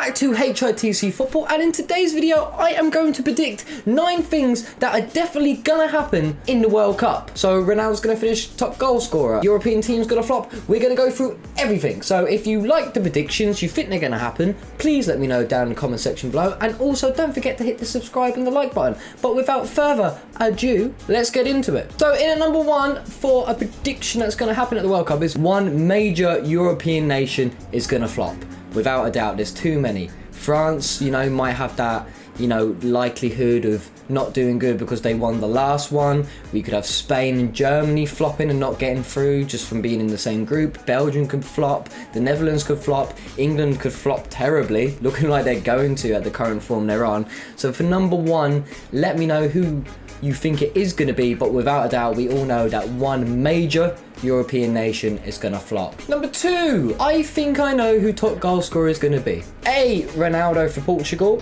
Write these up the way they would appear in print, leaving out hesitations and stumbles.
back to HITC Football, and in today's video I am going to predict 9 things that are definitely gonna happen in the World Cup. So Ronaldo's gonna finish top goal scorer, European team's gonna flop, we're gonna go through everything. So if you like the predictions, you think they're gonna happen, please let me know down in the comment section below, and also don't forget to hit the subscribe and the like button. But without further ado, let's get into it. So in at number 1 for a prediction that's gonna happen at the World Cup is one major European nation is gonna flop. Without a doubt, there's too many. France, might have that, likelihood of not doing good because they won the last one. We could have Spain and Germany flopping and not getting through just from being in the same group. Belgium could flop. The Netherlands could flop. England could flop terribly, looking like they're going to at the current form they're on. So for number 1, let me know who you think it is going to be, but without a doubt, we all know that one major European nation is going to flop. Number 2, I think I know who top goal scorer is going to be. A, Ronaldo for Portugal.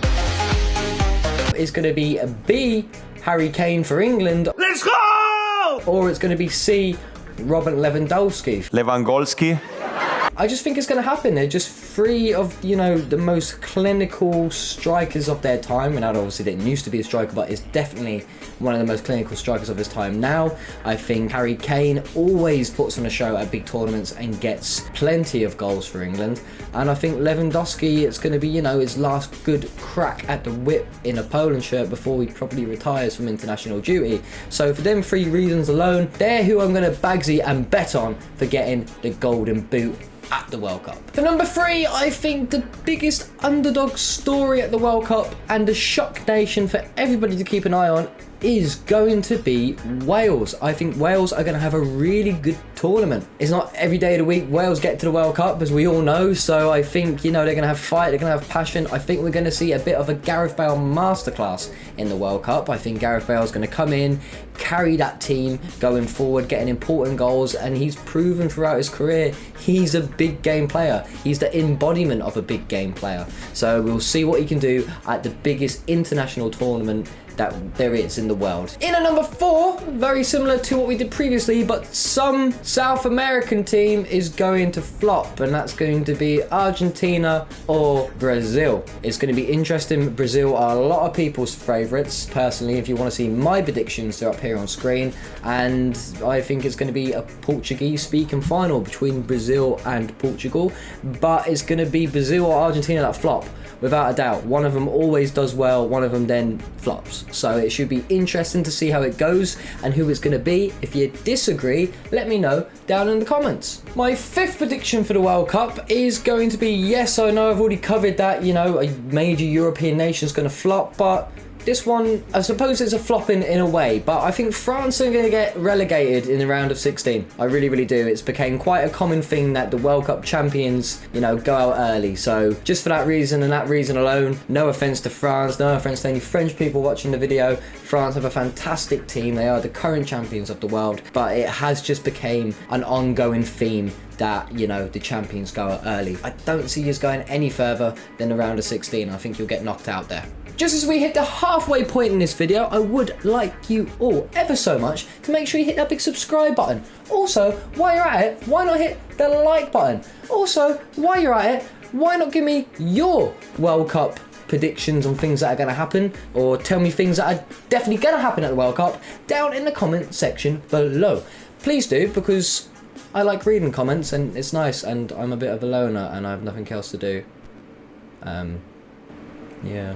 Is going to be B, Harry Kane for England. Let's go! Or it's going to be C, Robert Lewandowski. I just think it's going to happen. They're just 3 of, the most clinical strikers of their time. Ronaldo obviously didn't used to be a striker, but is definitely one of the most clinical strikers of his time now. I think Harry Kane always puts on a show at big tournaments and gets plenty of goals for England. And I think Lewandowski, it's going to be, his last good crack at the whip in a Poland shirt before he probably retires from international duty. So for them 3 reasons alone, they're who I'm going to bagsy and bet on for getting the golden boot at the World Cup. For number 3, I think the biggest underdog story at the World Cup and a shock nation for everybody to keep an eye on is going to be Wales. I think Wales are going to have a really good tournament. It's not every day of the week Wales get to the World Cup, as we all know, so I think, they're going to have fight, they're going to have passion. I think we're going to see a bit of a Gareth Bale masterclass in the World Cup. I think Gareth Bale's going to come in, carry that team going forward, getting important goals, and he's proven throughout his career he's a big game player. He's the embodiment of a big game player. So we'll see what he can do at the biggest international tournament that there is in the world. In at number 4, very similar to what we did previously, but some South American team is going to flop, and that's going to be Argentina or Brazil. It's going to be interesting. Brazil are a lot of people's favourites. Personally, if you want to see my predictions, they're up here on screen, and I think it's going to be a Portuguese-speaking final between Brazil and Portugal, but it's going to be Brazil or Argentina that flop. Without a doubt, one of them always does well, one of them then flops. So it should be interesting to see how it goes and who it's going to be. If you disagree, let me know down in the comments. My 5th prediction for the World Cup is going to be, yes, I know I've already covered that, a major European nation is going to flop, but this one, I suppose it's a flop in a way, but I think France are going to get relegated in the round of 16. I really, really do. It's became quite a common thing that the World Cup champions, go out early. So just for that reason and that reason alone, no offence to France, no offence to any French people watching the video, France have a fantastic team. They are the current champions of the world, but it has just became an ongoing theme that, the champions go out early. I don't see you going any further than the round of 16. I think you'll get knocked out there. Just as we hit the halfway point in this video, I would like you all ever so much to make sure you hit that big subscribe button. Also, while you're at it, why not hit the like button? Also, while you're at it, why not give me your World Cup predictions on things that are going to happen, or tell me things that are definitely going to happen at the World Cup down in the comment section below. Please do, because I like reading comments and it's nice, and I'm a bit of a loner and I have nothing else to do. Yeah.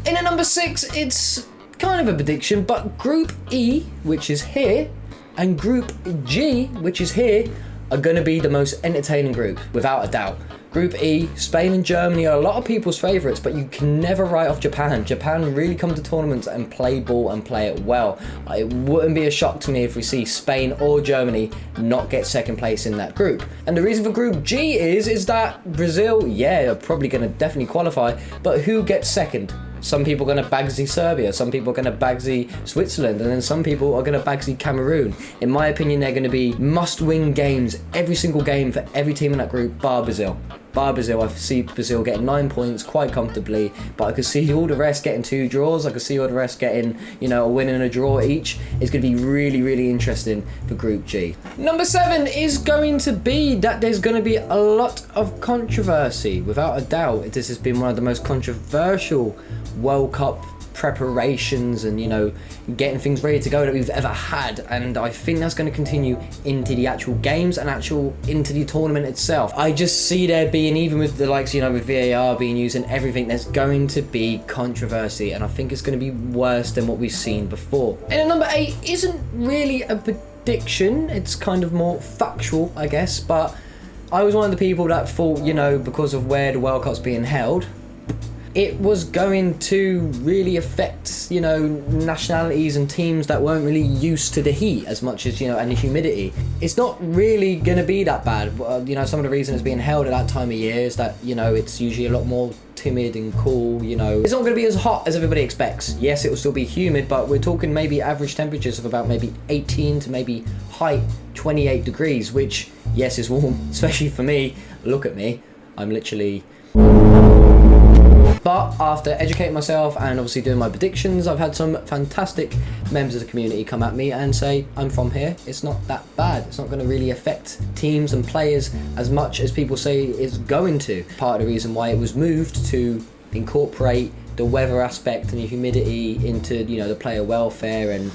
In at number 6, it's kind of a prediction, but Group E, which is here, and Group G, which is here, are going to be the most entertaining group, without a doubt. Group E, Spain and Germany are a lot of people's favourites, but you can never write off Japan. Japan really come to tournaments and play ball and play it well. It wouldn't be a shock to me if we see Spain or Germany not get second place in that group. And the reason for Group G is that Brazil, yeah, are probably going to definitely qualify, but who gets second? Some people are going to bagsy Serbia, some people are going to bagsy Switzerland, and then some people are going to bagsy Cameroon. In my opinion, they're going to be must-win games, every single game for every team in that group, bar Brazil. by Brazil. I see Brazil getting 9 points quite comfortably, but I could see all the rest getting 2 draws. I could see all the rest getting, you know, a win and a draw each. It's going to be really, really interesting for Group G. Number 7 is going to be that there's going to be a lot of controversy. Without a doubt, this has been one of the most controversial World Cup preparations and, you know, getting things ready to go that we've ever had, and I think that's going to continue into the actual games and into the tournament itself. I just see there being, even with the likes, you know, with VAR being used and everything, there's going to be controversy, and I think it's going to be worse than what we've seen before. And at number 8 isn't really a prediction, it's kind of more factual, I guess, but I was one of the people that thought, you know, because of where the World Cup's being held, it was going to really affect, you know, nationalities and teams that weren't really used to the heat as much as, you know, and the humidity. It's not really going to be that bad. You know, some of the reason it's being held at that time of year is that, you know, it's usually a lot more timid and cool, you know. It's not going to be as hot as everybody expects. Yes, it will still be humid, but we're talking maybe average temperatures of about maybe 18 to maybe high 28 degrees, which, yes, is warm, especially for me. Look at me. I'm literally... But after educating myself and obviously doing my predictions, I've had some fantastic members of the community come at me and say, I'm from here, it's not that bad. It's not going to really affect teams and players as much as people say it's going to. Part of the reason why it was moved to incorporate the weather aspect and the humidity into, you know, the player welfare and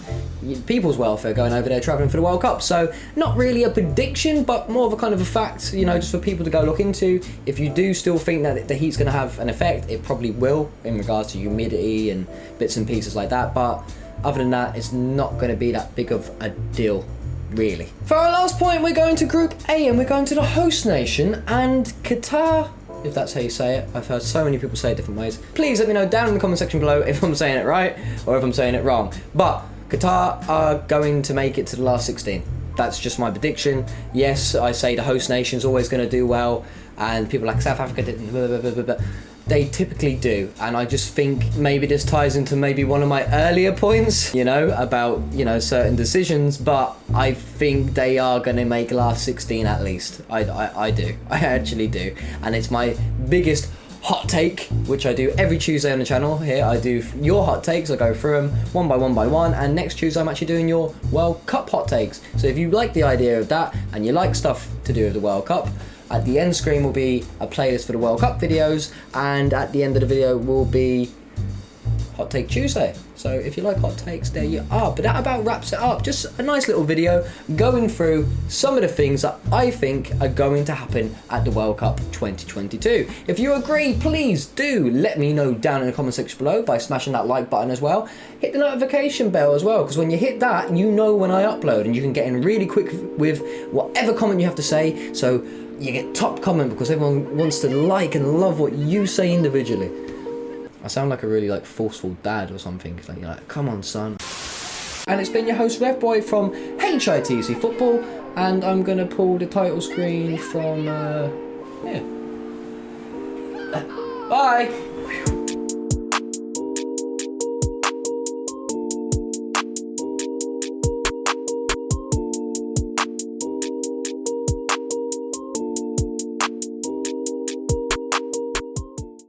people's welfare going over there traveling for the World Cup. So not really a prediction, but more of a kind of a fact, you know, just for people to go look into. If you do still think that the heat's going to have an effect, it probably will in regards to humidity and bits and pieces like that. But other than that, it's not going to be that big of a deal, really. For our last point, we're going to Group A and we're going to the host nation and Qatar, if that's how you say it. I've heard so many people say it different ways. Please let me know down in the comment section below if I'm saying it right or if I'm saying it wrong. But Qatar are going to make it to the last 16. That's just my prediction. Yes, I say the host nation's always going to do well, and people like South Africa didn't, blah, blah, blah, blah. They typically do, and I just think maybe this ties into maybe one of my earlier points, you know, about, you know, certain decisions, but I think they are going to make last 16 at least. I do. I actually do. And it's my biggest hot take, which I do every Tuesday on the channel. Here I do your hot takes. I go through them one by one, and next Tuesday I'm actually doing your World Cup hot takes. So if you like the idea of that and you like stuff to do with the World Cup, at the end screen will be a playlist for the World Cup videos, and at the end of the video will be Hot Take Tuesday. So if you like hot takes, there you are. But that about wraps it up. Just a nice little video going through some of the things that I think are going to happen at the World Cup 2022. If you agree, please do let me know down in the comment section below by smashing that like button as well. Hit the notification bell as well, because when you hit that, you know when I upload, and you can get in really quick with whatever comment you have to say. So you get top comment because everyone wants to like and love what you say individually. I sound like a really like forceful dad or something. It's like, you're like, come on, son. And it's been your host Rev Boy from HITC Football, and I'm gonna pull the title screen from yeah. Bye.